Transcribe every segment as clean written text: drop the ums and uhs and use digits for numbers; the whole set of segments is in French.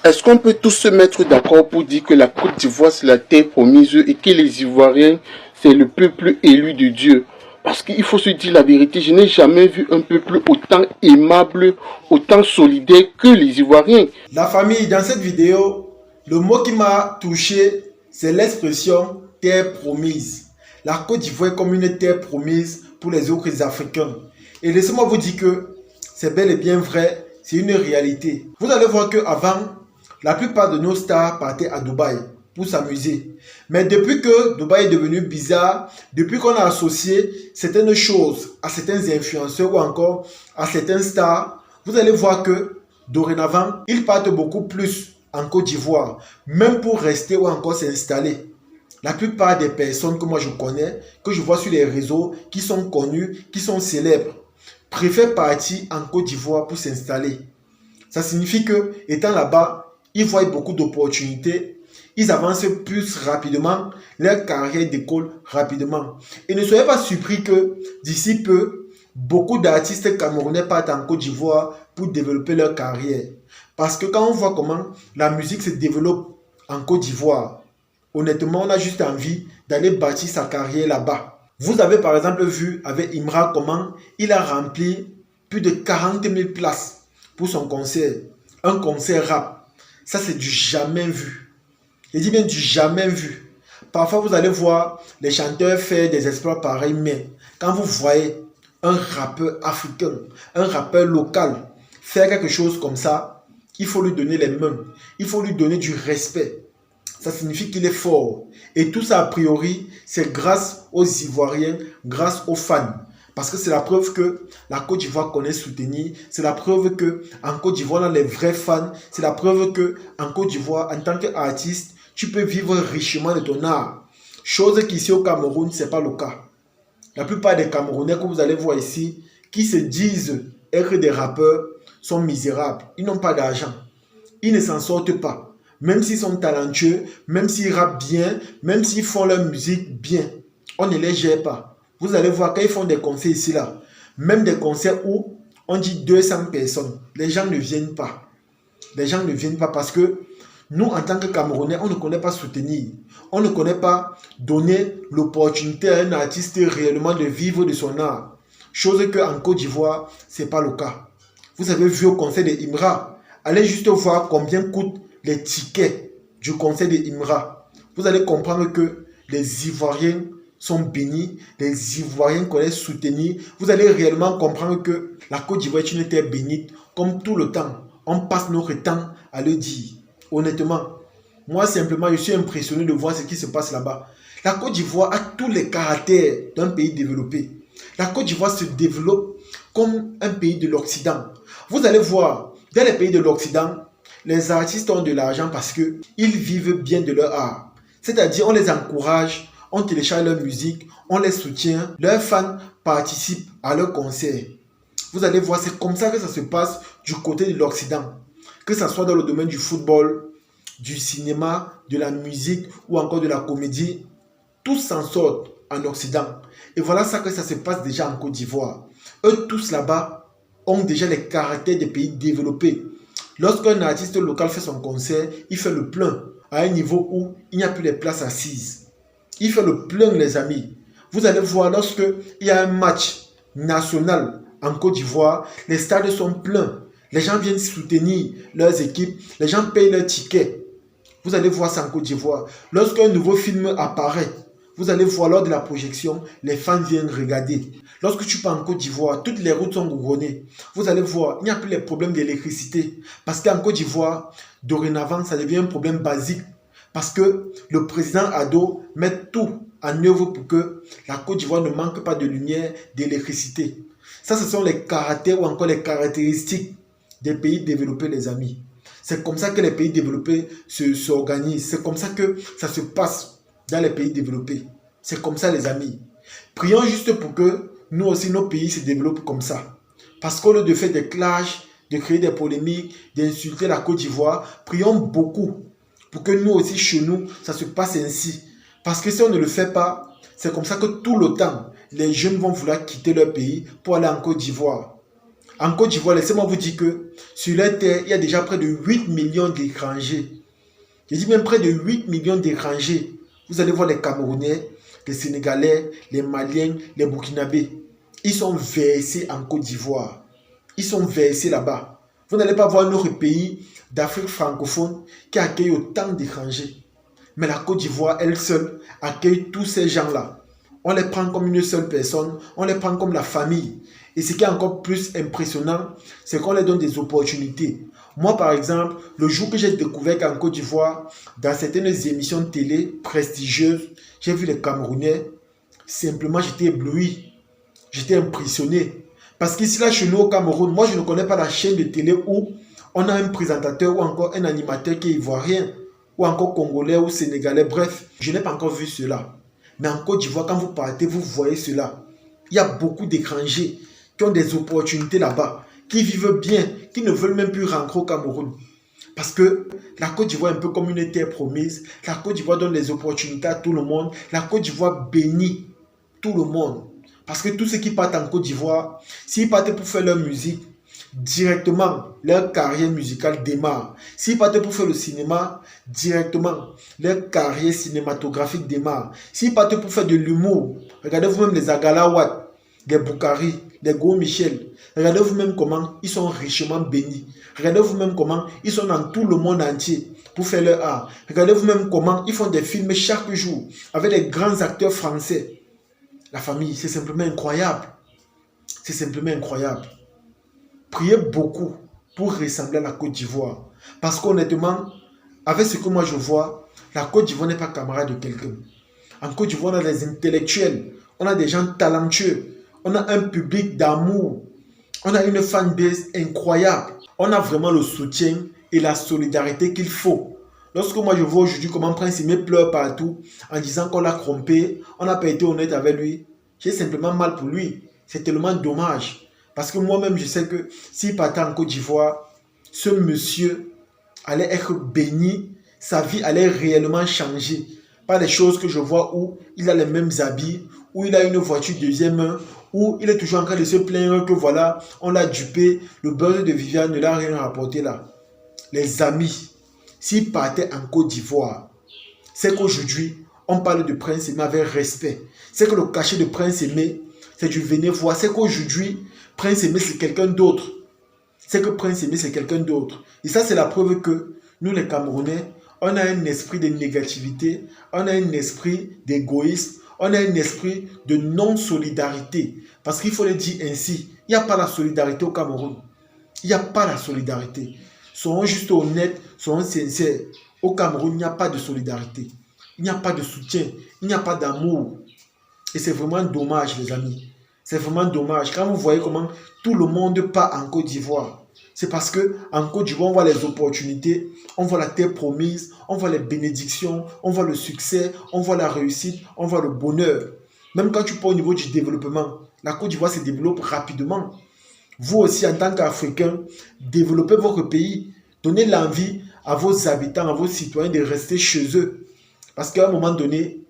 Est-ce qu'on peut tous se mettre d'accord pour dire que la Côte d'Ivoire c'est la terre promise et que les Ivoiriens c'est le peuple élu de Dieu? Parce qu'il faut se dire la vérité, je n'ai jamais vu un peuple autant aimable, autant solidaire que les Ivoiriens. La famille, dans cette vidéo, le mot qui m'a touché, c'est l'expression terre promise. La Côte d'Ivoire est comme une terre promise pour les autres Africains. Et laissez-moi vous dire que c'est bel et bien vrai, c'est une réalité. Vous allez voir qu'avant, la plupart de nos stars partaient à Dubaï pour s'amuser. Mais depuis que Dubaï est devenu bizarre, depuis qu'on a associé certaines choses à certains influenceurs ou encore à certains stars, vous allez voir que dorénavant, ils partent beaucoup plus en Côte d'Ivoire, même pour rester ou encore s'installer. La plupart des personnes que moi je connais, que je vois sur les réseaux, qui sont connues, qui sont célèbres, préfèrent partir en Côte d'Ivoire pour s'installer. Ça signifie que, étant là-bas, ils voient beaucoup d'opportunités, ils avancent plus rapidement, leur carrière décolle rapidement. Et ne soyez pas surpris que d'ici peu, beaucoup d'artistes camerounais partent en Côte d'Ivoire pour développer leur carrière. Parce que quand on voit comment la musique se développe en Côte d'Ivoire, honnêtement, on a juste envie d'aller bâtir sa carrière là-bas. Vous avez par exemple vu avec Imra comment il a rempli plus de 40 000 places pour son concert. Un concert rap. Ça, c'est du jamais vu. Je dis bien du jamais vu. Parfois, vous allez voir les chanteurs faire des exploits pareils, mais quand vous voyez un rappeur africain, un rappeur local faire quelque chose comme ça, il faut lui donner les mains. Il faut lui donner du respect. Ça signifie qu'il est fort. Et tout ça, a priori, c'est grâce aux Ivoiriens, grâce aux fans. Parce que c'est la preuve que la Côte d'Ivoire connaît soutenir. C'est la preuve qu'en Côte d'Ivoire, on a les vrais fans. C'est la preuve qu'en Côte d'Ivoire, en tant qu'artiste, tu peux vivre richement de ton art. Chose qu'ici au Cameroun, ce n'est pas le cas. La plupart des Camerounais que vous allez voir ici, qui se disent être des rappeurs, sont misérables. Ils n'ont pas d'argent. Ils ne s'en sortent pas. Même s'ils sont talentueux, même s'ils rappent bien, même s'ils font leur musique bien, on ne les gère pas. Vous allez voir quand ils font des concerts ici, là, même des concerts où on dit 200 personnes, les gens ne viennent pas. Les gens ne viennent pas parce que nous, en tant que Camerounais, on ne connaît pas soutenir. On ne connaît pas donner l'opportunité à un artiste réellement de vivre de son art. Chose qu'en Côte d'Ivoire, ce n'est pas le cas. Vous avez vu au concert de Imra, allez juste voir combien coûte les tickets du concert de Imra. Vous allez comprendre que les Ivoiriens sont bénis, les Ivoiriens connaissent soutenir. Vous allez réellement comprendre que la Côte d'Ivoire est une terre bénite, comme tout le temps. On passe notre temps à le dire. Honnêtement, moi simplement, je suis impressionné de voir ce qui se passe là-bas. La Côte d'Ivoire a tous les caractères d'un pays développé. La Côte d'Ivoire se développe comme un pays de l'Occident. Vous allez voir, dans les pays de l'Occident, les artistes ont de l'argent parce qu'ils vivent bien de leur art. C'est-à-dire, on les encourage, on télécharge leur musique, on les soutient, leurs fans participent à leurs concerts. Vous allez voir, c'est comme ça que ça se passe du côté de l'Occident. Que ce soit dans le domaine du football, du cinéma, de la musique ou encore de la comédie, tous s'en sortent en Occident. Et voilà ça que ça se passe déjà en Côte d'Ivoire. Eux tous là-bas ont déjà les caractères des pays développés. Lorsqu'un artiste local fait son concert, il fait le plein à un niveau où il n'y a plus de places assises. Il fait le plein, les amis. Vous allez voir, lorsqu'il y a un match national en Côte d'Ivoire, les stades sont pleins. Les gens viennent soutenir leurs équipes. Les gens payent leurs tickets. Vous allez voir ça en Côte d'Ivoire. Lorsqu'un nouveau film apparaît, vous allez voir lors de la projection, les fans viennent regarder. Lorsque tu pars en Côte d'Ivoire, toutes les routes sont goudronnées. Vous allez voir, il n'y a plus les problèmes d'électricité. Parce qu'en Côte d'Ivoire, dorénavant, ça devient un problème basique. Parce que le président Ado met tout en œuvre pour que la Côte d'Ivoire ne manque pas de lumière, d'électricité. Ça, ce sont les caractères ou encore les caractéristiques des pays développés, les amis. C'est comme ça que les pays développés s'organisent. C'est comme ça que ça se passe dans les pays développés. C'est comme ça, les amis. Prions juste pour que nous aussi, nos pays se développent comme ça. Parce qu'au lieu de faire des clashs, de créer des polémiques, d'insulter la Côte d'Ivoire, prions beaucoup pour que nous aussi, chez nous, ça se passe ainsi. Parce que si on ne le fait pas, c'est comme ça que tout le temps, les jeunes vont vouloir quitter leur pays pour aller en Côte d'Ivoire. En Côte d'Ivoire, laissez-moi vous dire que sur la terre, il y a déjà près de 8 millions d'étrangers. Je dis même près de 8 millions d'étrangers. Vous allez voir les Camerounais, les Sénégalais, les Maliens, les Burkinabés. Ils sont versés en Côte d'Ivoire. Ils sont versés là-bas. Vous n'allez pas voir un autre pays d'Afrique francophone qui accueille autant d'étrangers. Mais la Côte d'Ivoire, elle seule, accueille tous ces gens-là. On les prend comme une seule personne, on les prend comme la famille. Et ce qui est encore plus impressionnant, c'est qu'on leur donne des opportunités. Moi, par exemple, le jour que j'ai découvert qu'en Côte d'Ivoire, dans certaines émissions de télé prestigieuses, j'ai vu les Camerounais, simplement j'étais ébloui, j'étais impressionné. Parce qu'ici, là, chez nous au Cameroun, moi, je ne connais pas la chaîne de télé où on a un présentateur ou encore un animateur qui est ivoirien, ou encore congolais ou sénégalais, bref, je n'ai pas encore vu cela. Mais en Côte d'Ivoire, quand vous partez, vous voyez cela. Il y a beaucoup d'étrangers qui ont des opportunités là-bas, qui vivent bien, qui ne veulent même plus rentrer au Cameroun. Parce que la Côte d'Ivoire est un peu comme une terre promise. La Côte d'Ivoire donne des opportunités à tout le monde. La Côte d'Ivoire bénit tout le monde. Parce que tous ceux qui partent en Côte d'Ivoire, s'ils partent pour faire leur musique, directement, leur carrière musicale démarre. S'ils partent pour faire le cinéma, directement, leur carrière cinématographique démarre. S'ils partent pour faire de l'humour, regardez vous-même les Agalawat, les Boukari, les Go Michel. Regardez vous-même comment ils sont richement bénis. Regardez vous-même comment ils sont dans tout le monde entier pour faire leur art. Regardez vous-même comment ils font des films chaque jour avec des grands acteurs français. La famille, c'est simplement incroyable. C'est simplement incroyable. Priez beaucoup pour ressembler à la Côte d'Ivoire. Parce qu'honnêtement, avec ce que moi je vois, la Côte d'Ivoire n'est pas camarade de quelqu'un. En Côte d'Ivoire, on a des intellectuels, on a des gens talentueux, on a un public d'amour, on a une fanbase incroyable. On a vraiment le soutien et la solidarité qu'il faut. Lorsque moi je vois aujourd'hui comment Prince Aimé pleure partout en disant qu'on l'a trompé, on n'a pas été honnête avec lui, j'ai simplement mal pour lui. C'est tellement dommage. Parce que moi-même, je sais que s'il partait en Côte d'Ivoire, ce monsieur allait être béni, sa vie allait réellement changer. Pas les choses que je vois où il a les mêmes habits, où il a une voiture deuxième main, où il est toujours en train de se plaindre que voilà, on l'a dupé, le beurre de Viviane ne l'a rien rapporté là. Les amis, s'il partait en Côte d'Ivoire, c'est qu'aujourd'hui, on parle de Prince Aimé avec respect. C'est que le cachet de Prince Aimé, c'est du venez voir. C'est qu'aujourd'hui, Prince Aimé, c'est quelqu'un d'autre. C'est que Prince Aimé, c'est quelqu'un d'autre. Et ça, c'est la preuve que nous, les Camerounais, on a un esprit de négativité, on a un esprit d'égoïsme, on a un esprit de non-solidarité. Parce qu'il faut le dire ainsi, il n'y a pas la solidarité au Cameroun. Il n'y a pas la solidarité. Soyons juste honnêtes, soyons sincères. Au Cameroun, il n'y a pas de solidarité. Il n'y a pas de soutien. Il n'y a pas d'amour. Et c'est vraiment dommage, les amis. C'est vraiment dommage. Quand vous voyez comment tout le monde part en Côte d'Ivoire, c'est parce qu'en Côte d'Ivoire, on voit les opportunités, on voit la terre promise, on voit les bénédictions, on voit le succès, on voit la réussite, on voit le bonheur. Même quand tu pars au niveau du développement, la Côte d'Ivoire se développe rapidement. Vous aussi, en tant qu'Africains, développez votre pays. Donnez l'envie à vos habitants, à vos citoyens de rester chez eux. Parce qu'à un moment donné,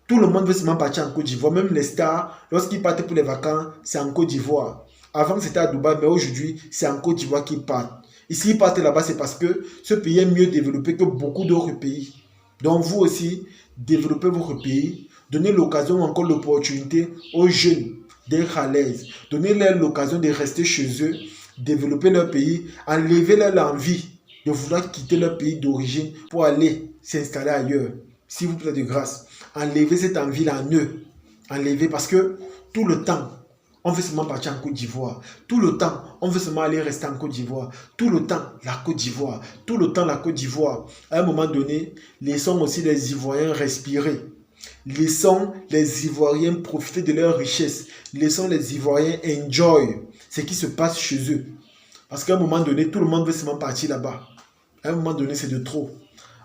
tout le monde veut seulement partir en Côte d'Ivoire. Même les stars, lorsqu'ils partent pour les vacances, c'est en Côte d'Ivoire. Avant, c'était à Dubaï, mais aujourd'hui, c'est en Côte d'Ivoire qu'ils partent. Et s'ils partent là-bas, c'est parce que ce pays est mieux développé que beaucoup d'autres pays. Donc, vous aussi, développez votre pays. Donnez l'occasion ou encore l'opportunité aux jeunes d'être à l'aise. Donnez-leur l'occasion de rester chez eux, développer leur pays, enlevez-leur l'envie de vouloir quitter leur pays d'origine pour aller s'installer ailleurs. S'il vous plaît de grâce, enlevez cette envie-là en eux. Enlevez parce que tout le temps, on veut seulement partir en Côte d'Ivoire. Tout le temps, on veut seulement aller rester en Côte d'Ivoire. Tout le temps, la Côte d'Ivoire. Tout le temps, la Côte d'Ivoire. À un moment donné, laissons aussi les Ivoiriens respirer. Laissons les Ivoiriens profiter de leur richesse. Laissons les Ivoiriens enjoy ce qui se passe chez eux. Parce qu'à un moment donné, tout le monde veut seulement partir là-bas. À un moment donné, c'est de trop.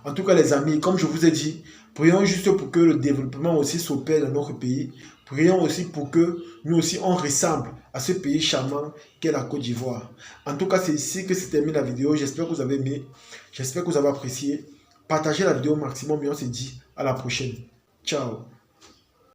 En tout cas, les amis, comme je vous ai dit, prions juste pour que le développement aussi s'opère dans notre pays. Prions aussi pour que nous aussi, on ressemble à ce pays charmant qu'est la Côte d'Ivoire. En tout cas, c'est ici que se termine la vidéo. J'espère que vous avez aimé. J'espère que vous avez apprécié. Partagez la vidéo au maximum et on se dit à la prochaine. Ciao.